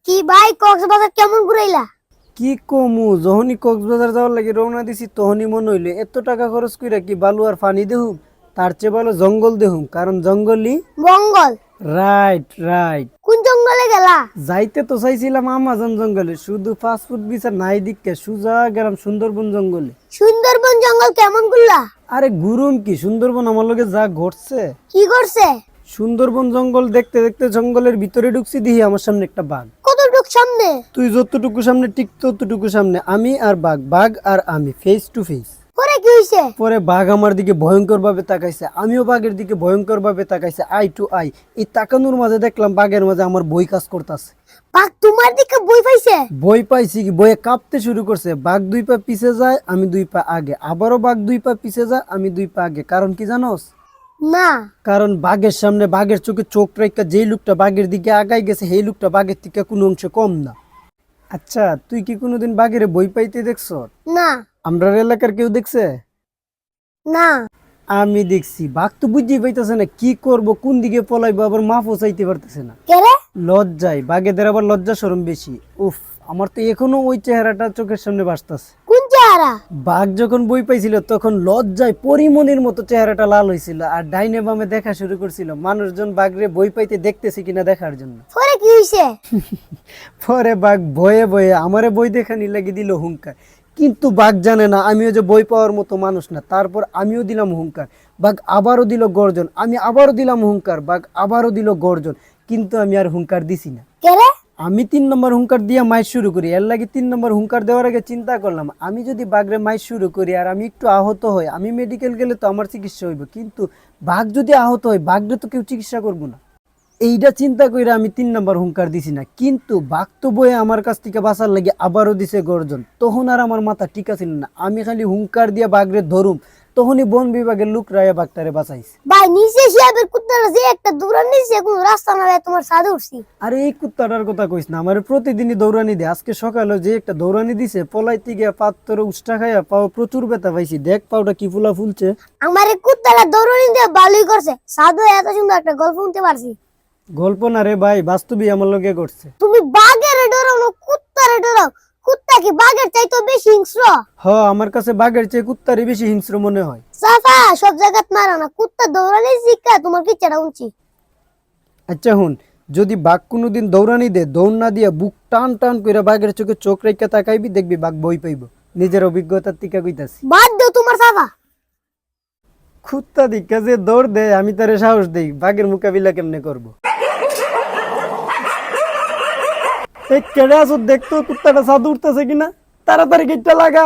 কি ভাই কক্সবাজার কেমন ঘুরাইলা? কি কমু যখনই কক্সবাজার যাওয়ার লাগে রওনা দিছি তখনই মনে হইলে এত টাকা খরচ কইরা কি বালু আর পানি দেহুম, তার চেয়ে ভালো জঙ্গল দেহুম, কারণ জঙ্গলই বঙ্গল। Right right. কোন জঙ্গলে গেলা? যাইতে তো চাইছিলাম আমাজন জঙ্গলে, শুধু পাসপোর্ট ভিসা নাই দিকে সুজা গেলাম সুন্দরবন জঙ্গলে। সুন্দরবন জঙ্গল কেমন ঘুরলা? আরে গুরুম কি সুন্দরবন আমার লগে যা ঘটছে। কি করছে? সুন্দরবন জঙ্গল দেখতে দেখতে জঙ্গলের ভিতরে ঢুকছি, দেখি আমার সামনে একটা বাঘ। কতটুক সামনে? তুই যতটুকু সামনে ঠিক ততটুকু সামনে, আমি আর বাঘ, বাঘ আর আমি ফেস টু ফেস। পরে কি হইছে? পরে বাঘ আমার দিকে ভয়ঙ্কর ভাবে তাকাইছে, আমিও বাঘের দিকে ভয়ঙ্কর ভাবে তাকাইছে, আই টু আই। এই তাকানোর মাঝে দেখলাম বাঘের মাঝে আমার বই কাজ করতেছে। বাঘ তোমার দিকে বই পাইছে? বই পাইছি কি, বইয়ে কাঁপতে শুরু করছে। বাঘ 2 পা পিছে যায়, আমি 2 পা আগে, আবারও বাঘ 2 পা পিছে যায়, আমি 2 পা আগে। কারণ কি জানোস? না। কারণ বাঘের সামনে বাঘের চোখে চোখ রেখা যেই লোকটা বাঘের দিকে আগাই গেছে সেই লোকটা বাঘের থেকে কোনো অংশে কম না। আচ্ছা, তুই কি কোনোদিন বাঘের বই পাইতে দেখছ? না। আমরা এলাকার কেউ দেখছে? না। আমি দেখছি। বাঘ তো বুঝতেই পাইতেছে না কি করব, কোন দিকে পলাইবো, আবার মাফও চাইতে পারতেছে না। কে রে? লজ্জায়, বাঘেদের আবার লজ্জা শরম বেশি। উফ, আমার তো এখনো ওই চেহারাটা চোখের সামনে ভাসতেছে। কোন চেহারা? বাঘ যখন বই পাইছিল তখন লজ্জায় পরিমনির মতো চেহারাটা লাল হয়েছিল, আর ডাইনে বামে দেখা শুরু করছিল মানুষজন বাঘরে বই পাইতে দেখতেছে কিনা দেখার জন্য। পরে কি হইছে? পরে বাঘ ভয়ে ভয়ে আমারে বই দেখানি লাগি দিল হুঙ্কার। কিন্তু বাঘ জানে না আমিও যে বই পাওয়ার মতো মানুষ না। তারপর আমিও দিলাম হুঙ্কার, বাঘ আবারও দিল গর্জন, আমি আবারও দিলাম হুঙ্কার, বাঘ আবারও দিল গর্জন। কিন্তু আমি আর হুঙ্কার দিছি না। কে রে? আমি 3 নম্বর হুঙ্কার দিয়ে মাইর শুরু করি। এর লাগে 3 নম্বর হুঙ্কার দেওয়ার আগে চিন্তা করলাম, আমি যদি বাঘরে মাইর শুরু করি আর আমি একটু আহত হই, আমি মেডিকেল গেলে তো আমার চিকিৎসা হইব, কিন্তু বাঘ যদি আহত হয় বাঘরে তো কেউ চিকিৎসা করবো না। এইটা চিন্তা করে আমি 3 নম্বর হুঙ্কার দিছি না। কিন্তু বাঘ তো বয়ে আমার কাছ থেকে বাঁচার লাগে আবারও দিছে গর্জন। তখন আর আমার মাথা ঠিক আছিল না, আমি খালি হুঙ্কার দিয়ে বাঘরে ধরুম, তখনই বন বিভাগের লোকরা বাঘটারে বাঁচাইছে। ভাই নিচে শিয়াবের কুত্তারা যে একটা দৌড়ান নিচে কোন রাস্তা না তোমার সাধু উঠছি। আরে এই কুত্তাটার কথা কইস না, আমার প্রতিদিনই দৌড়ানি দেয়। আজকে সকালে যে একটা দৌড়ানি দিছে, পলাইতে গিয়ে পাত্তরে উষ্টা খাইয়া পাও প্রচুর ব্যথা পাইছি। দেখ পাওটা কি ফুলা ফুলছে। আমার এই কুত্তারা দৌড়ানি দিয়ে ভালোই করছে। সাধু এত সুন্দর একটা গল্প শুনতে পারছি। গল্প না রে ভাই, বাস্তবই আমার লগে করছে। তুমি বাঘের ডরাও না কুত্তারে ডরাও? কুত্তা কি বাঘের চাইতে বেশি হিংস্র? আমার কাছে বাঘের চেয়ে কুত্তারই বেশি হিংস্র মনে হয়। সাফা সব জায়গাত মারা না, কুত্তা দৌড়ানি শিক্ষা তোমার কি চেরা উচিত। আচ্ছা হুন, যদি বাঘ কোনোদিন দৌড়ানি দে, দৌড় না দিয়া বুক টান টান কইরা বাঘের চোখে চোখ রেখা তাকাইবি, দেখবি বাঘ বই পাইব। নিজের অভিজ্ঞতার টিকা কইতাছি। বাদ দাও তোমার সাফা। কুত্তা দিকা যে দৌড় দেয় আমি তারে সাহস দেই, বাঘের মোকাবিলা কেমনে করব। এই কেডা আছো দেখতো কুত্তাটা সাধু উঠতেছে কিনা, তাড়াতাড়ি গেটটা লাগা।